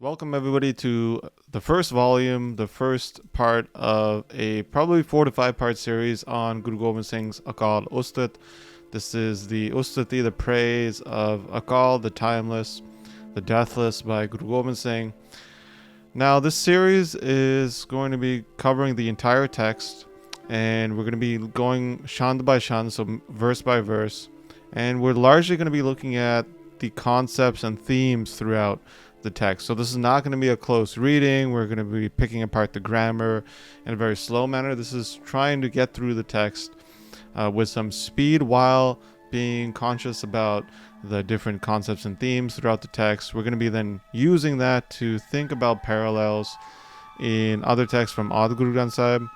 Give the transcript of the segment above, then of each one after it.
Welcome everybody to the first volume, the first part of a probably 4 to 5 part series on Guru Gobind Singh's Akāl Ustati. This is the Ustati, the praise of Akal, the timeless, the deathless by Guru Gobind Singh. Now this series is going to be covering the entire text, and we're going to be going shand by shand, so verse by verse, and we're largely going to be looking at the concepts and themes throughout the text. So this is not going to be a close reading. We're going to be picking apart the grammar in a very slow manner. This is trying to get through the text with some speed while being conscious about the different concepts and themes throughout the text. We're going to be then using that to think about parallels in other texts from Adi Guru Granth Sahib,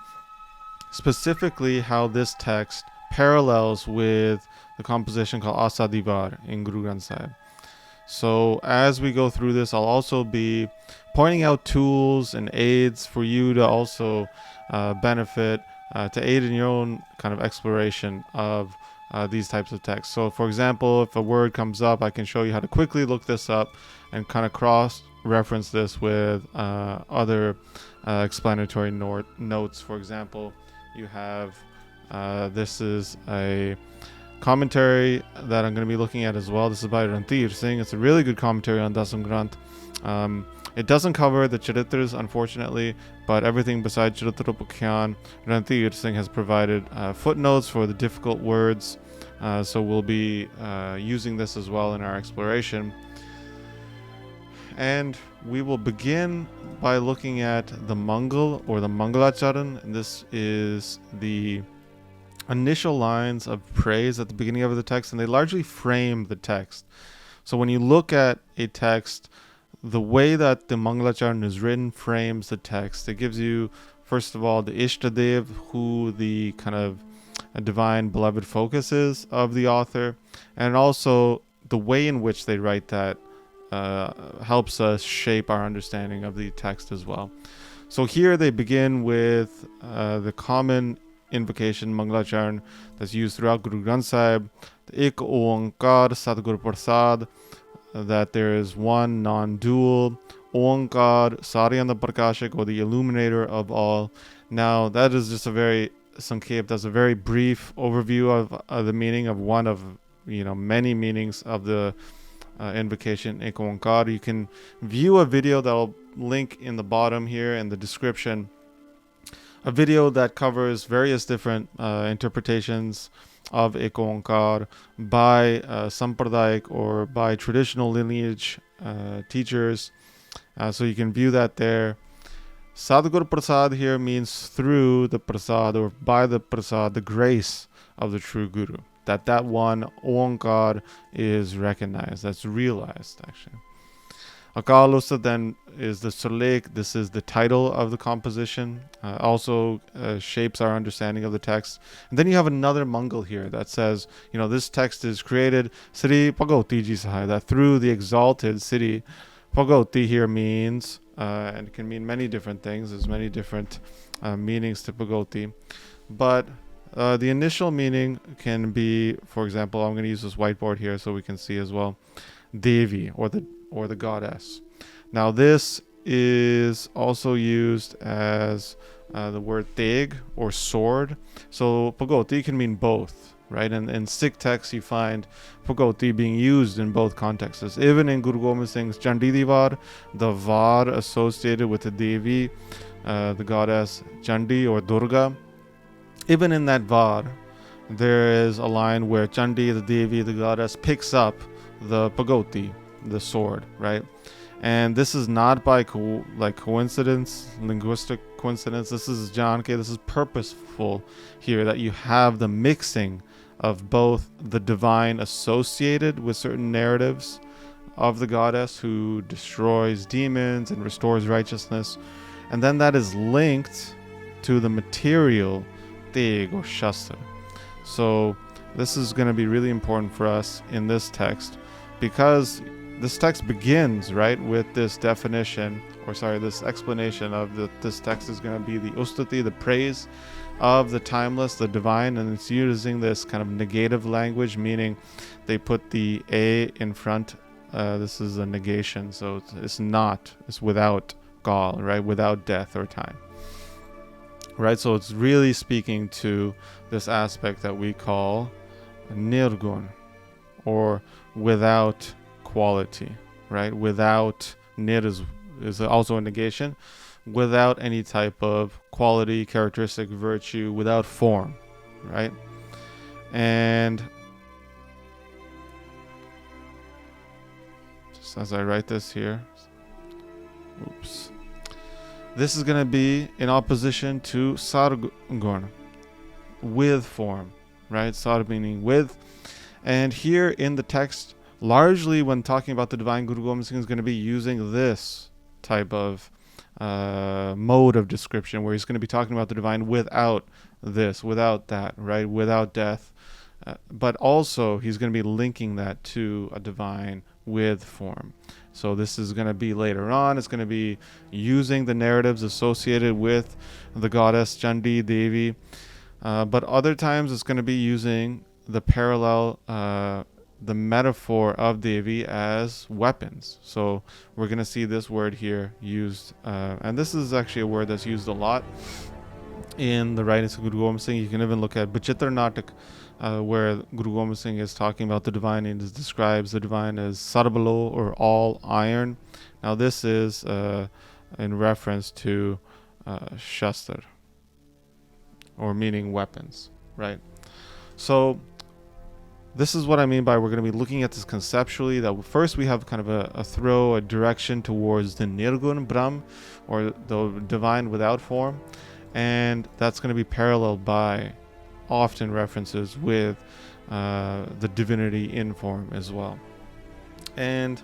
specifically how this text parallels with the composition called Asa Divar in Guru Granth Sahib. So as we go through this, I'll also be pointing out tools and aids for you to also benefit, to aid in your own kind of exploration of these types of texts. So for example, if a word comes up, I can show you how to quickly look this up and kind of cross-reference this with other explanatory notes. For example, you have, this is a commentary that I'm going to be looking at as well. This is by Ranveer Singh. It's a really good commentary on Dasam Granth. It doesn't cover the Charitras, unfortunately, but everything besides Charitra Pukyan, Ranveer Singh has provided footnotes for the difficult words. So we'll be using this as well in our exploration. And we will begin by looking at the Mangal or the Mangalacharan. And this is the initial lines of praise at the beginning of the text, and they largely frame the text. So when you look at a text, the way that the Mangalacharan is written frames the text. It gives you, first of all, the Ishtadev, who the kind of divine beloved focus is of the author, and also the way in which they write that helps us shape our understanding of the text as well. So here they begin with the common invocation Mangalacharan that's used throughout Guru Granth Sahib, the Ik Oankar Sadguru Prasad, that there is one non-dual, Oankar Saryana Prakashik, or the illuminator of all. Now that is just a very Sankep, that's a very brief overview of the meaning of one of many meanings of the invocation Ik Oankar. You can view a video that I'll link in the bottom here in the description, a video that covers various different interpretations of Ik Oankar by Sampradayic or by traditional lineage teachers. So you can view that there. Sadguru Prasad here means through the Prasad or by the Prasad, the grace of the true Guru. That one Oankar is recognized, that's realized actually. Akāl Ustati then is the Sulek. This is the title of the composition. Also shapes our understanding of the text. And then you have another Mangal here that says, this text is created Sri Bhagavati Ji Sahai, that through the exalted Sri Bhagavati here means, and it can mean many different things. There's many different meanings to Bhagavati. But the initial meaning can be, for example, I'm going to use this whiteboard here so we can see as well, Devi, or the goddess. Now this is also used as the word teg or sword. So Bhagavati can mean both, right? And in Sikh texts you find Bhagavati being used in both contexts. Even in Guru Gobind Singh's Chandi Divar, the var associated with the Devi, the goddess Chandi or Durga, even in that var there is a line where Chandi, the Devi, the goddess, picks up the Bhagavati, the sword, right? And this is not by coincidence, linguistic coincidence. This is Janke. This is purposeful here, that you have the mixing of both the divine associated with certain narratives of the goddess who destroys demons and restores righteousness, and then that is linked to the material Teg or Shastra. So this is going to be really important for us in this text, because this text begins, right, with this definition, this explanation of this text is going to be the Ustati, the praise of the timeless, the divine, and it's using this kind of negative language, meaning they put the A in front this is a negation, so it's without Akal, right? Without death or time. Right? So it's really speaking to this aspect that we call nirgun, or without quality, right? Without, nir is also a negation, without any type of quality, characteristic, virtue, without form, right? And just as I write this here, oops, this is going to be in opposition to sargun, with form, right? Sar meaning with. And here in the text, largely when talking about the divine, Guru Gobind Singh is going to be using this type of mode of description, where he's going to be talking about the divine without this, without that, right? Without death. But also he's going to be linking that to a divine with form. So this is going to be later on. It's going to be using the narratives associated with the goddess Chandi Devi. But other times it's going to be using the parallel, the metaphor of Devi as weapons. So we're going to see this word here used, and this is actually a word that's used a lot in the writings of Guru Gobind Singh. You can even look at Bachitra Natak, where Guru Gobind Singh is talking about the divine and describes the divine as Sarbalo, or all iron. Now this is in reference to Shastra, or meaning weapons, right? So this is what I mean by we're going to be looking at this conceptually, that first we have kind of a direction towards the Nirgun Brahm, or the divine without form, and that's going to be paralleled by often references with the divinity in form as well. And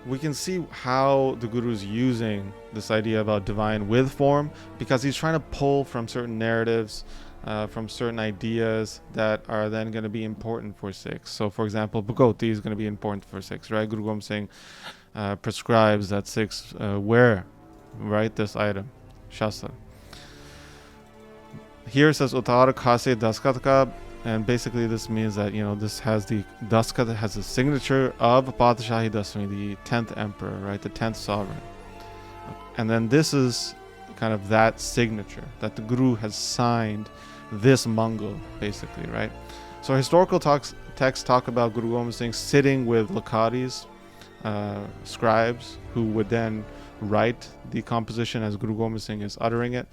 we can see how the Guru is using this idea about divine with form, because he's trying to pull from certain narratives, from certain ideas that are then going to be important for Sikhs. So for example, Bhagoti is going to be important for Sikhs, right? Guru Gobind Singh prescribes that Sikhs wear, right, this item, Shastra. Here it says Utar Khase Daskat Ka, and basically this means that, this has the Daskat, has the signature of Padashahi Dasmi, the 10th emperor, right, the 10th sovereign. And then this is kind of that signature that the Guru has signed this Mangal, basically, right? So historical texts talk about Guru Gobind Singh sitting with Lakaris, scribes, who would then write the composition as Guru Gobind Singh is uttering it.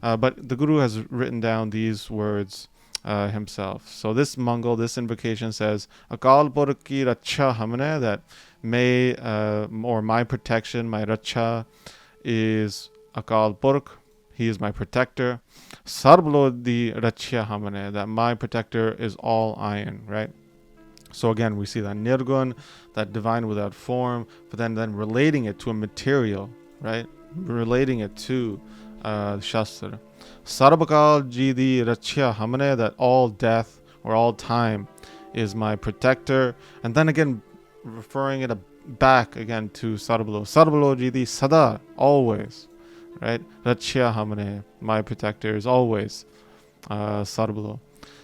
But the Guru has written down these words himself. So this Mangal, this invocation says, Akāl Purkh ki racha hamne, that may, or my protection, my racha is Akāl Purkh, he is my protector. Sarblo di rachya hamne, that my protector is all iron, right? So again, we see that Nirgun, that divine without form, but then relating it to a material, right? Relating it to Shastra. Sarbakal ji di rachya hamne, that all death or all time is my protector. And then again, referring it back again to Sarbalo. Sarbalo ji di sada, always, right? Rachya hamne, my protector is always Sarbalo.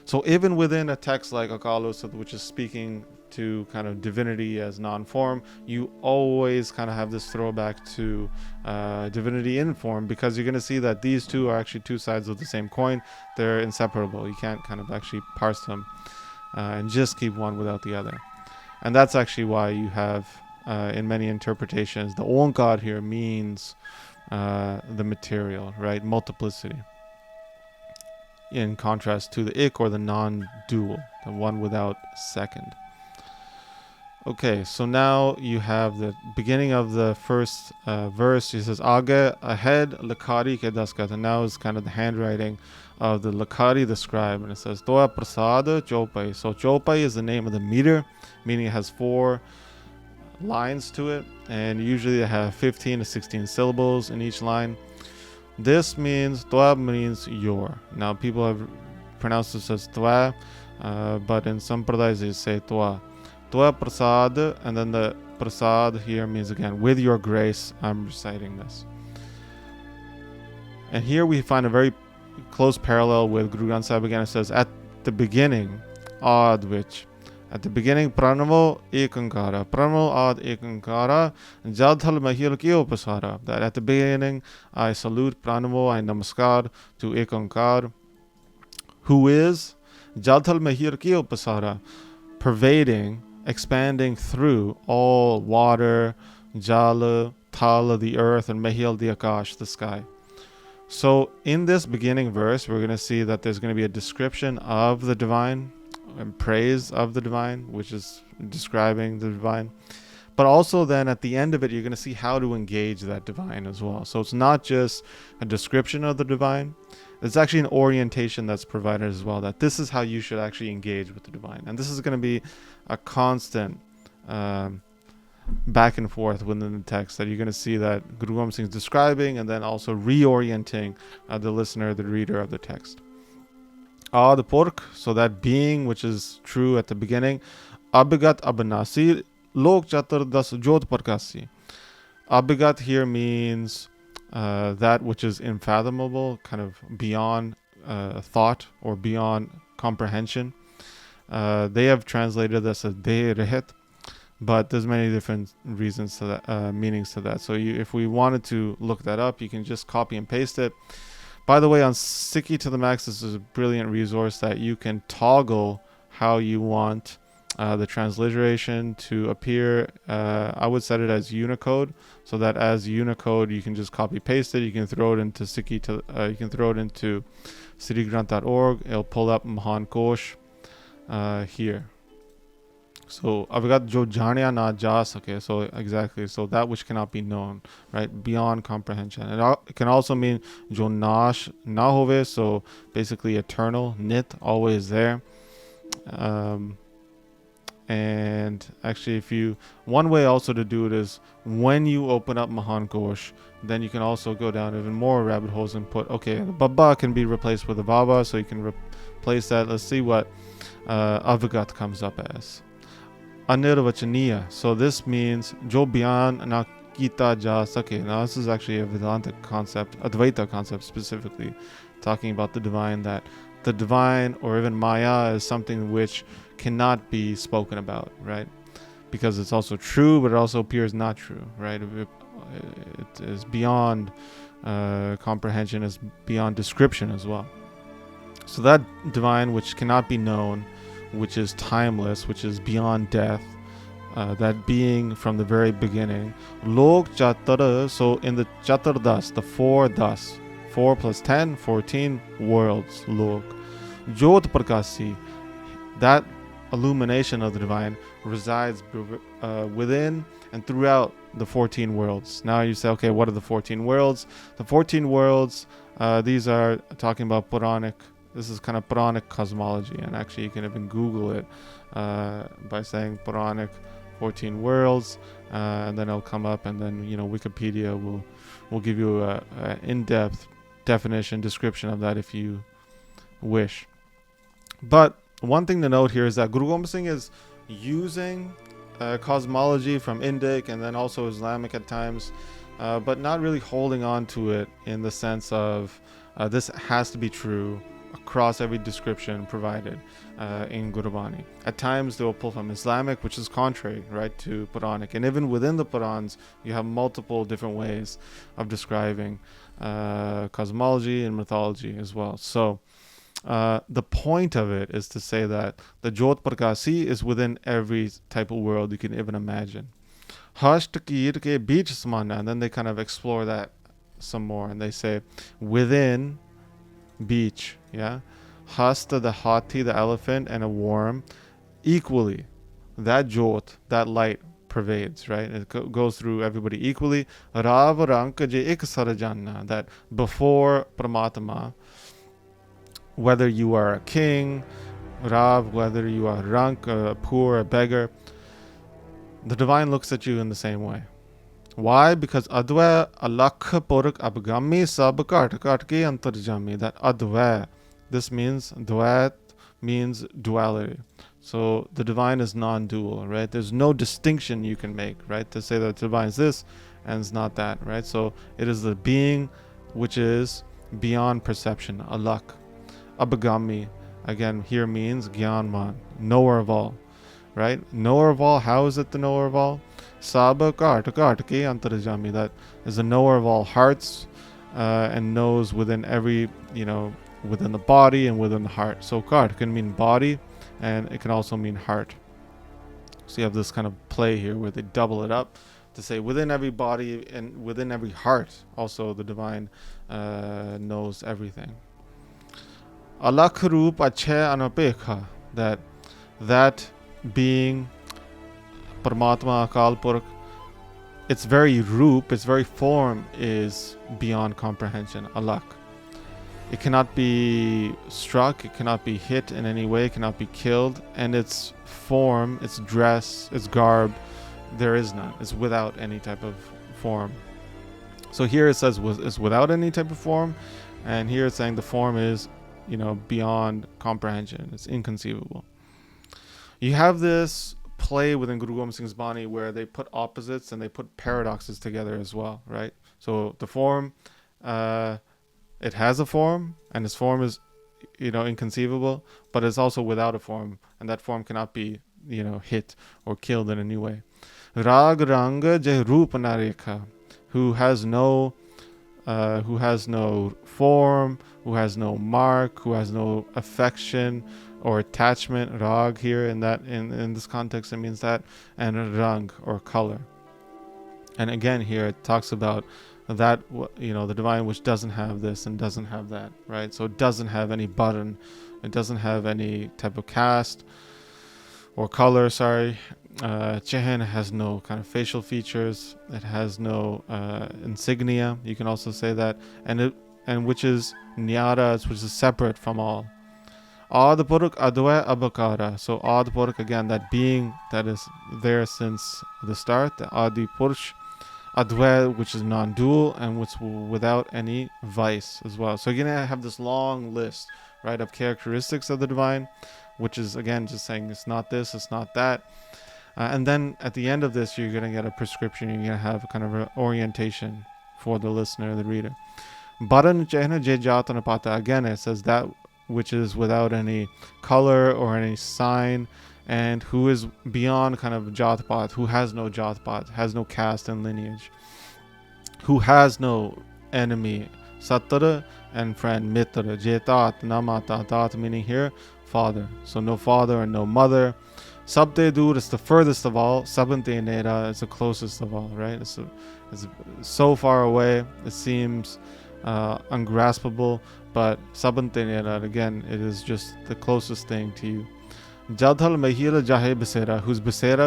So even within a text like Akāl Ustati, which is speaking to kind of divinity as non-form, you always kind of have this throwback to divinity in form, because you're going to see that these two are actually two sides of the same coin. They're inseparable. You can't kind of actually parse them and just keep one without the other. And that's actually why you have, in many interpretations, the Onkar here means the material, right? Multiplicity. In contrast to the Ik, or the non-dual, the one without second. Okay, so now you have the beginning of the first verse. He says, Age, ahead, Lakari ke daskat. And now is kind of the handwriting of the Lakari, the scribe. And it says, Toa Prasad Chopai. So Chopai is the name of the meter, meaning it has 4 lines to it. And usually they have 15 to 16 syllables in each line. This means, Toa means your. Now people have pronounced this as Toa, but in some pradais they say Toa. Toa Prasad, and then the Prasad here means again, with your grace, I'm reciting this. And here we find a very close parallel with Guru Granth Sahib again. It says, at the beginning, Ad, which At the beginning, pranavo ekankara. Pranavo ad ekankara. Jadhal mahil kyo pasara. That at the beginning, I salute pranavo, I namaskar to ekankar, who is Jadhal mahil kyo pasara, pervading, expanding through all water, jala, tala, the earth, and mahil, the akash, the sky. So in this beginning verse, we're going to see that there's going to be a description of the divine and praise of the divine, which is describing the divine. But also then at the end of it, you're going to see how to engage that divine as well. So it's not just a description of the divine. It's actually an orientation that's provided as well, that this is how you should actually engage with the divine. And this is going to be a constant back and forth within the text, that you're going to see that Guru Gobind Singh is describing and then also reorienting the listener, the reader of the text. The pork, so that being which is true at the beginning. Abhigat abanasi, lok chatur das jot prakasi. Abhigat here means that which is unfathomable, kind of beyond thought or beyond comprehension. They have translated this as de rehit, but there's many different reasons to that, meanings to that. So if we wanted to look that up, you can just copy and paste it. By the way, on Sikhi to the Max, this is a brilliant resource that you can toggle how you want the transliteration to appear. I would set it as Unicode, so that as Unicode you can just copy paste it. You can throw it into Sikhi to you can throw it into siddhigranth.org. It'll pull up Mahan Kosh here. So Avigat jo janya na ja sake. So exactly. So that which cannot be known, right? Beyond comprehension. It can also mean jo nash na hove. So basically eternal, nit, always there. And actually, one way also to do it is when you open up Mahan Kosh, then you can also go down even more rabbit holes and put, okay, the Baba can be replaced with a Baba, so you can replace that. Let's see what Avigat comes up as. Anirvachaniya. So this means jo byan na kita ja sake. Now this is actually a Vedanta concept, Advaita concept specifically, talking about the divine, that the divine or even Maya is something which cannot be spoken about, right? Because it's also true, but it also appears not true, right? It is beyond comprehension, is beyond description as well. So that divine which cannot be known, which is timeless, which is beyond death, that being from the very beginning. Lok Chatur, so in the Chaturdas, the 4 das, 4 plus 10, 14 worlds, Lok. Jot Prakasi, that illumination of the divine resides within and throughout the 14 worlds. Now you say, okay, what are the 14 worlds? The 14 worlds, these are talking about Puranic. This is kind of Puranic cosmology, and actually you can even Google it by saying Puranic 14 worlds, and then it'll come up, and then Wikipedia will give you a in-depth definition, description of that if you wish. But one thing to note here is that Guru Gobind Singh is using cosmology from Indic and then also Islamic at times, but not really holding on to it in the sense of this has to be true across every description provided in Gurbani. At times they will pull from Islamic, which is contrary, right, to Puranic. And even within the Purans, you have multiple different ways of describing cosmology and mythology as well. So the point of it is to say that the Jot Prakasi is within every type of world you can even imagine. Hasht Kir ke beech samana, and then they kind of explore that some more, and they say within beach, yeah, Hasta, the hathi, the elephant, and a worm, equally, that Jot, that light pervades, right? It goes through everybody equally. Rav rank je ik sarajanna, that before Paramatma, whether you are a king, Rav, whether you are rank, a poor, a beggar, the divine looks at you in the same way. Why? Because Advai alakh purak abgami sab kat kat ke antarjami. That Advai, this means Dvait means duality. So the divine is non-dual, right? There's no distinction you can make, right? To say that the divine is this and it's not that, right? So it is the being which is beyond perception, alak. Abhagami, again, here means Gyanman, knower of all. right? Knower of all. How is it the knower of all? Saba Kart Ki Antarjami. That is the knower of all hearts and knows within every, within the body and within the heart. So Kart can mean body and it can also mean heart. So you have this kind of play here where they double it up to say within every body and within every heart. Also the divine knows everything. Alakh Roop Achhe Anapekha. That being Paramatma Akal Purakh, its very roop, its very form is beyond comprehension. Alakh. It cannot be struck, it cannot be hit in any way, it cannot be killed, and its form, its dress, its garb, there is none. It's without any type of form. So here it says it's without any type of form, and here it's saying the form is, beyond comprehension. It's inconceivable. You have this play within Guru Gobind Singh's Bani where they put opposites and they put paradoxes together as well, right? So the form, it has a form, and its form is, inconceivable, but it's also without a form, and that form cannot be, hit or killed in a new way. Rag Ranga Je Roop Narekha, who has no form, who has no mark, who has no affection or attachment. Rag here in this context it means that, and rang or color. And again here it talks about that, the divine which doesn't have this and doesn't have that, right? So it doesn't have any button, it doesn't have any type of caste or color, Chehen has no kind of facial features, it has no insignia, you can also say that, and which is Nyara, which is separate from all. Ad Purakh Advai Abhakara. So Ad Purakh, again, that being that is there since the start, the Adi Purush, Advai, which is non-dual and which without any vice as well. So again, I have this long list, right, of characteristics of the divine, which is again just saying it's not this, it's not that. And then at the end of this, you're going to get a prescription. You're going to have kind of an orientation for the listener, the reader. Baran Chehna Je Jatanapata. Again, it says that which is without any color or any sign, and who is beyond kind of Jatpat, who has no Jatpat, has no caste and lineage, who has no enemy, Satara, and friend, Mitra, Jetat, Namata, Tat, meaning here, father. So no father and no mother. Sabte Dur is the furthest of all. Sabante Nera is the closest of all, right? It's so far away, it seems ungraspable, but Sabante Nera, again, it is just the closest thing to you. Jadhal Mahila Jahe Basera,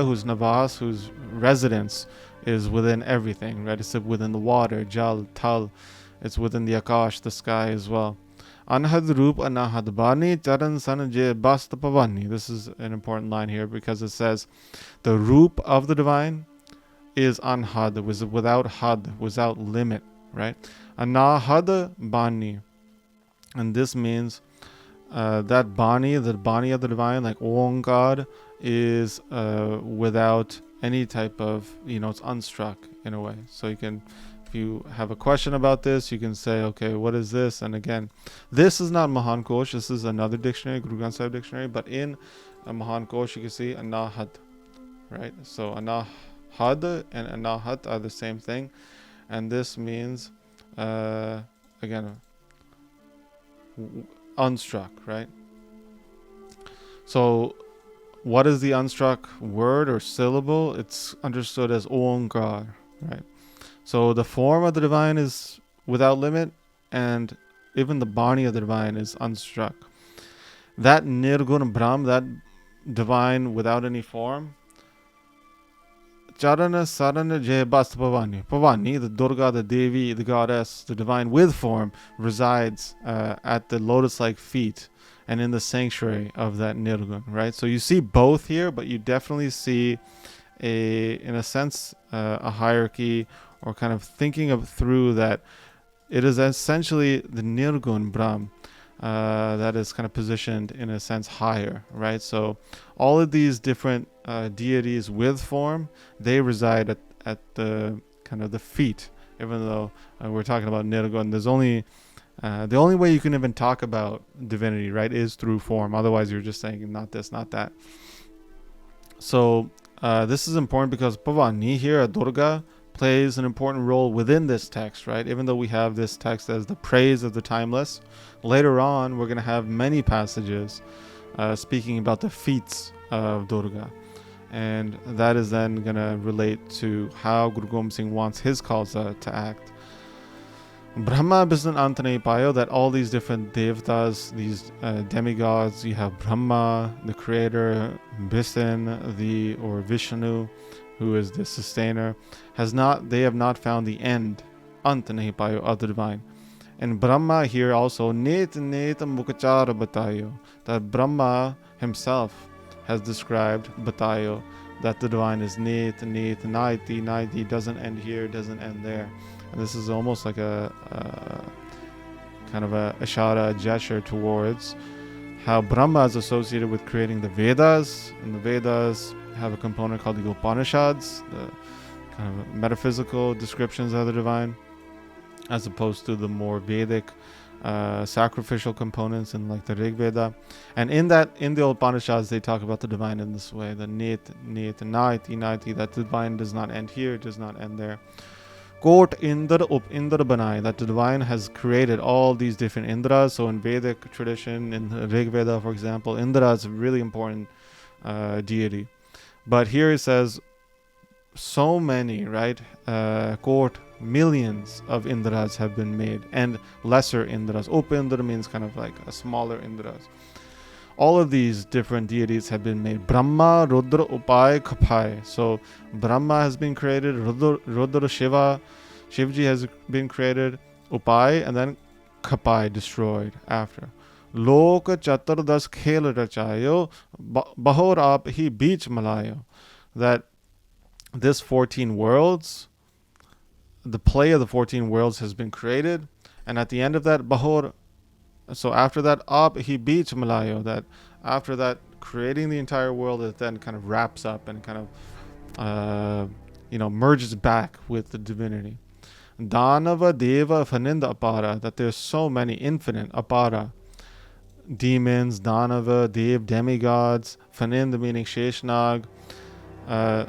whose Navas, whose residence is within everything, right? It's within the water, Jal, Tal, it's within the Akash, the sky as well. Anhad Roop Anahad Bani Charan Sanajay Basta Pavani. This is an important line here because it says the Roop of the divine is Anhad, was without had, without limit, right? Anahad Bani. And this means that Bani, the Bani of the divine, like Onkar, is without any type of, it's unstruck in a way. So you can, if you have a question about this, you can say, okay, what is this? And again, this is not Mahan Kosh. This is another dictionary, Guru Granth Sahib dictionary. But in a Mahan Kosh, you can see Anahad, right? So Anahad and Anahat are the same thing. And this means, again, unstruck, right? So what is the unstruck word or syllable? It's understood as Onkar, right? So the form of the divine is without limit, and even the Bani of the divine is unstruck. That Nirgun Brahm, that divine without any form, Charana Sarana Jay Bast Pavani. Pavani, the Durga, the Devi, the goddess, the divine with form, resides at the lotus-like feet and in the sanctuary of that Nirgun, right? So you see both here, but you definitely see in a sense, a hierarchy, or kind of thinking through that it is essentially the Nirgun Brahm that is kind of positioned in a sense higher, right? So all of these different deities with form, they reside at the kind of the feet, even though we're talking about Nirgun. There's only the only way you can even talk about divinity, right, is through form. Otherwise you're just saying not this, not that. So this is important because Bhavani here, Durga, plays an important role within this text, right? Even though we have this text as the praise of the timeless, later on we're going to have many passages speaking about the feats of Durga. And that is then going to relate to how Guru Gobind Singh wants his Khalsa to act. Brahma Bisnan Antane Payo, that all these different devtas, these demigods, you have Brahma, the creator, Bisnan, or Vishnu, who is the sustainer, they have not found the end, Antane Payo, of the divine. And Brahma here also, Net Mukachara Batayo, that Brahma himself has described Batayo, that the divine is Net, Naiti, doesn't end here, doesn't end there. And this is almost like a kind of a ishara, a gesture towards how Brahma is associated with creating the Vedas. And the Vedas have a component called the Upanishads, the kind of metaphysical descriptions of the divine, as opposed to the more Vedic sacrificial components in like the Rig Veda. And in the Upanishads, they talk about the divine in this way, the Naiti, that the divine does not end here, it does not end there. Kot Indra Up Indra Banai, that the divine has created all these different Indras. So in Vedic tradition, in the Rig Veda, for example, Indra is a really important deity. But here it says so many, right? Kot, millions of Indras have been made, and lesser Indras. Up Indra means kind of like a smaller Indras. All of these different deities have been made. Brahma, Rudra, Upai, Kapai. So Brahma has been created, Rudra, Shivji has been created, Upai, and then Kapai destroyed after. Loka Chaturdas Khel Rachayo, Bahor Ap Hi Beach Malayo. That this 14 worlds, the play of the 14 worlds has been created, and at the end of that, Bahor, so after that, Ab He Beach Malayo, that after that, creating the entire world, it then kind of wraps up and kind of, merges back with the divinity. Danava Deva Faninda Apara, that there's so many infinite Apara, demons, Danava, Dev, demigods, Faninda meaning Sheshnag.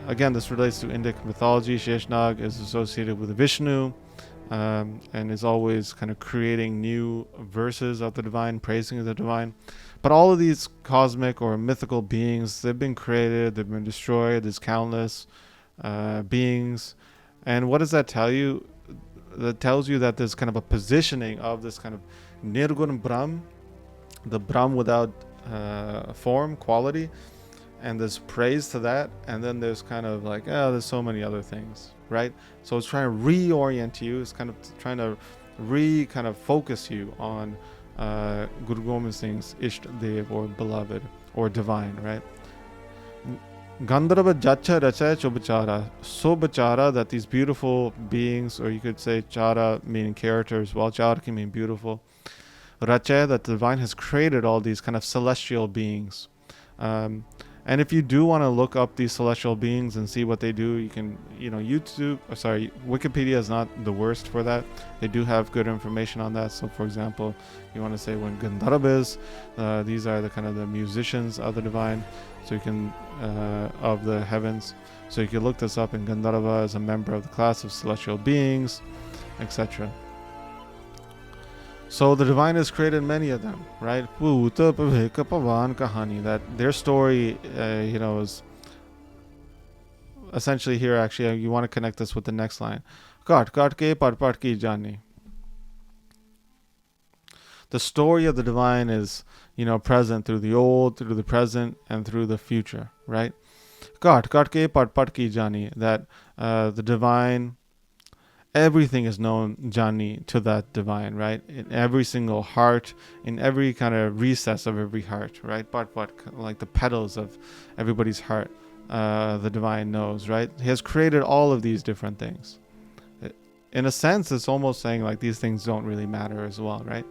Again, this relates to Indic mythology. Sheshnag is associated with Vishnu. And is always kind of creating new verses of the divine, praising the divine. But all of these cosmic or mythical beings, they've been created, they've been destroyed. There's countless beings. And what does that tell you? That tells you that there's kind of a positioning of this kind of Nirgun Brahm, the Brahm without form, quality, and there's praise to that. And then there's kind of like, there's so many other things. Right? So it's trying to reorient you. It's kind of trying to focus you on Guru Gobind Singh's Isht Dev, or beloved, or divine, right? Gandharva Jacha Racha Chobachara. Sobachara, that these beautiful beings, or you could say Chara meaning character as well. Chara can mean beautiful. Racha, that the divine has created all these kind of celestial beings. And if you do want to look up these celestial beings and see what they do, you can, Wikipedia is not the worst for that. They do have good information on that. So, for example, you want to say when Gandharva is, these are the kind of the musicians of the divine, so you can, of the heavens. So you can look this up, and Gandharva is a member of the class of celestial beings, etc. So the divine has created many of them, right? That their story, is essentially here. Actually, you want to connect this with the next line. Kaat ke part ki jani. The story of the divine is, present through the old, through the present, and through the future, right? Kaat ke part ki jani. That the divine, everything is known, Jani, to that divine, right? In every single heart, in every kind of recess of every heart, right? Like the petals of everybody's heart, the divine knows, right? He has created all of these different things. In a sense, it's almost saying like these things don't really matter as well, right?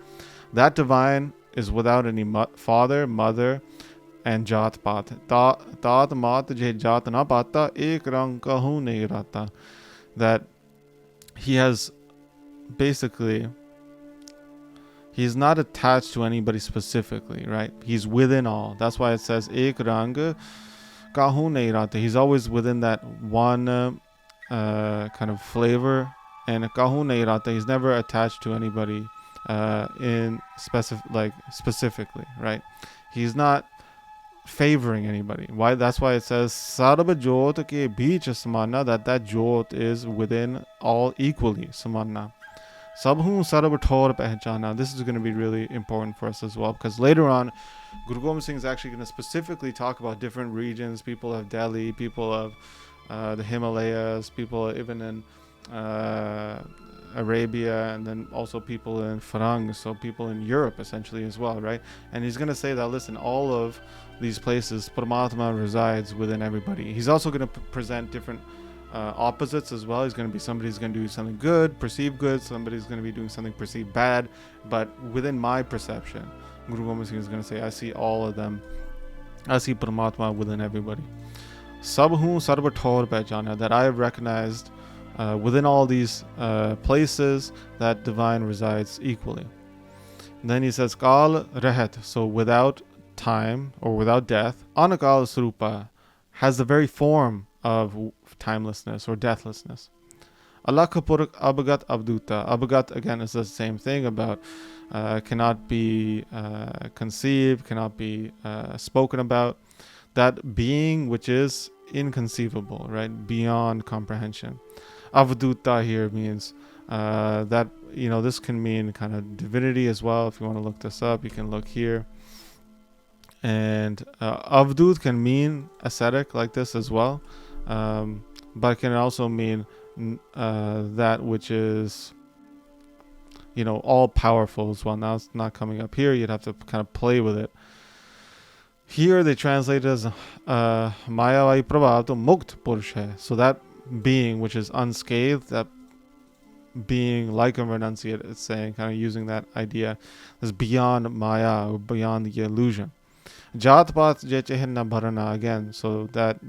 That divine is without any father, mother, and jat pat. Tat mat je jat na pata, ek rang kahu nahi rata. That he has basically, he's not attached to anybody specifically, right? He's within all. That's why it says ek rang kahu nahi rate. He's always within that one kind of flavor. And kahu nahi rate. He's never attached to anybody specifically, right? He's not favoring anybody. Why? That's why it says sarva jyot ke beech samana, that jyot is within all equally samana. Sabhu sarva thor pehchana. This is going to be really important for us as well, because later on Guru Gobind Singh is actually going to specifically talk about different regions, people of Delhi, people of the Himalayas, people even in Arabia, and then also people in Farang, so people in Europe essentially as well, right? And he's going to say that, listen, all of these places, Paramatma resides within everybody. He's also going to present different opposites as well. He's going to be somebody's going to do something good, perceived good, somebody's going to be doing something perceived bad, but within my perception, Guru Gobind Singh is going to say, I see all of them. I see Paramatma within everybody. Sabhu sarva thor pehchana, that I have recognized within all these places that divine resides equally. And then he says, Kal rahat, so without time or without death. Anakal Srupa, has the very form of timelessness or deathlessness. Alakhapurak Abhagat Abduta. Abhagat, again, is the same thing about cannot be conceived, cannot be spoken about. That being which is inconceivable, right? Beyond comprehension. Avduta here means that, this can mean kind of divinity as well. If you want to look this up, you can look here. And Avdut can mean ascetic like this as well. But it can also mean that which is, all powerful as well. Now it's not coming up here. You'd have to kind of play with it. Here they translate it as Maya vai prabhav to mukt purush hai. So that being which is unscathed, that being like a renunciate, it's saying, kind of using that idea, is beyond Maya, or beyond the illusion. Jatpat jechehinna bharana, again, so that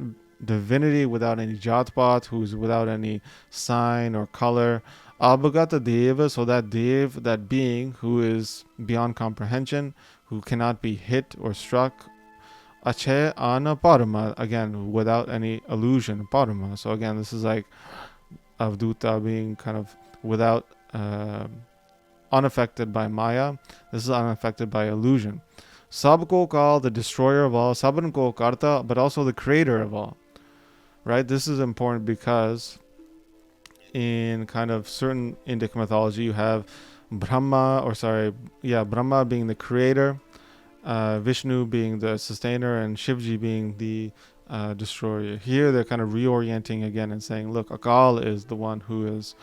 divinity without any jatpat, who's without any sign or color. Abhagata deva, so that dev, that being who is beyond comprehension, who cannot be hit or struck. Ache ana parama, again, without any illusion, parama. So again, this is like Avduta being kind of without, unaffected by Maya. This is unaffected by illusion. Sabko Kal, the destroyer of all. Saban ko karta, but also the creator of all. Right? This is important because in kind of certain Indic mythology, you have Brahma being the creator, Vishnu being the sustainer, and Shivji being the destroyer. Here they're kind of reorienting again and saying, look, Akal is the one who is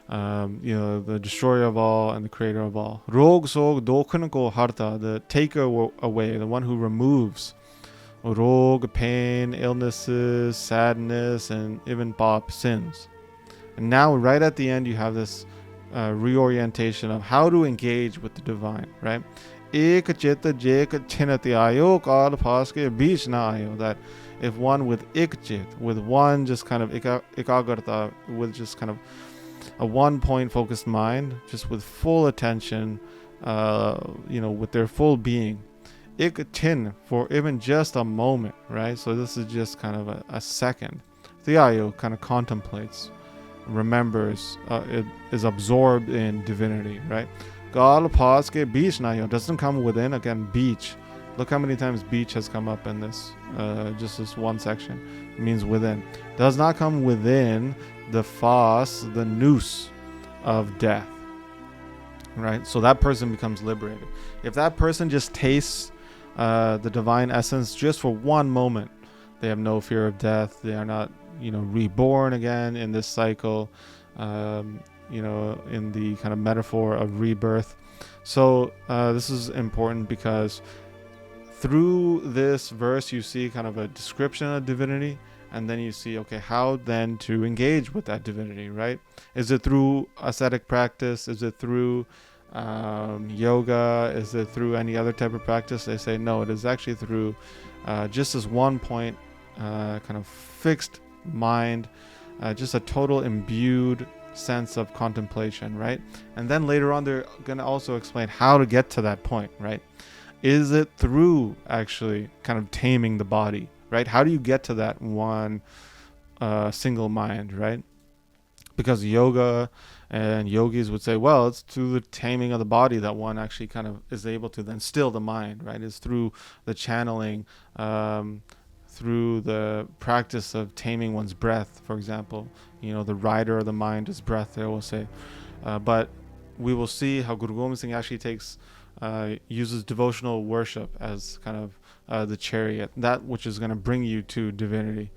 the destroyer of all and the creator of all. Rog sog dokhan ko harta, the taker away, the one who removes rog, pain, illnesses, sadness, and even pop, sins. And now right at the end you have this reorientation of how to engage with the divine, right? Ek chitta jek chinati ayo kal phaske beech na ayo, that if one with ik chit, with one just kind of ekagarta, with just kind of a one point focused mind, just with full attention, with their full being. Ik chin, for even just a moment, right? So this is just kind of a second. Thiayo kind of contemplates, remembers, it is absorbed in divinity, right? Gal paske beach nayo, doesn't come within. Again, beach. Look how many times beach has come up in this, just this one section. It means within. Does not come within the fas, the noose of death, right? So that person becomes liberated. If that person just tastes the divine essence just for one moment, they have no fear of death. They are not, reborn again in this cycle, in the kind of metaphor of rebirth. So this is important because through this verse you see kind of a description of divinity, and then you see, okay, how then to engage with that divinity, right? Is it through ascetic practice? Is it through yoga? Is it through any other type of practice? They say no, it is actually through just this one point, kind of fixed mind, just a total imbued sense of contemplation, right? And then later on they're going to also explain how to get to that point, right? Is it through actually kind of taming the body, right? How do you get to that one single mind, right? Because yoga and yogis would say, well, it's through the taming of the body that one actually kind of is able to then still the mind, right? It's through the channeling, through the practice of taming one's breath, for example. The rider of the mind is breath, they will say. But we will see how Guru Gobind Singh actually uses devotional worship as kind of the chariot, that which is going to bring you to divinity,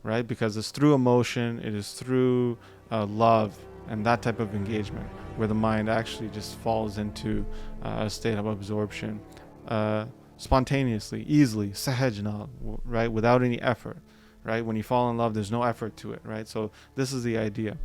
right? Because it's through emotion, it is through love and that type of engagement where the mind actually just falls into a state of absorption spontaneously, easily, sahajna, right? Without any effort, right? When you fall in love, there's no effort to it, right? So this is the idea.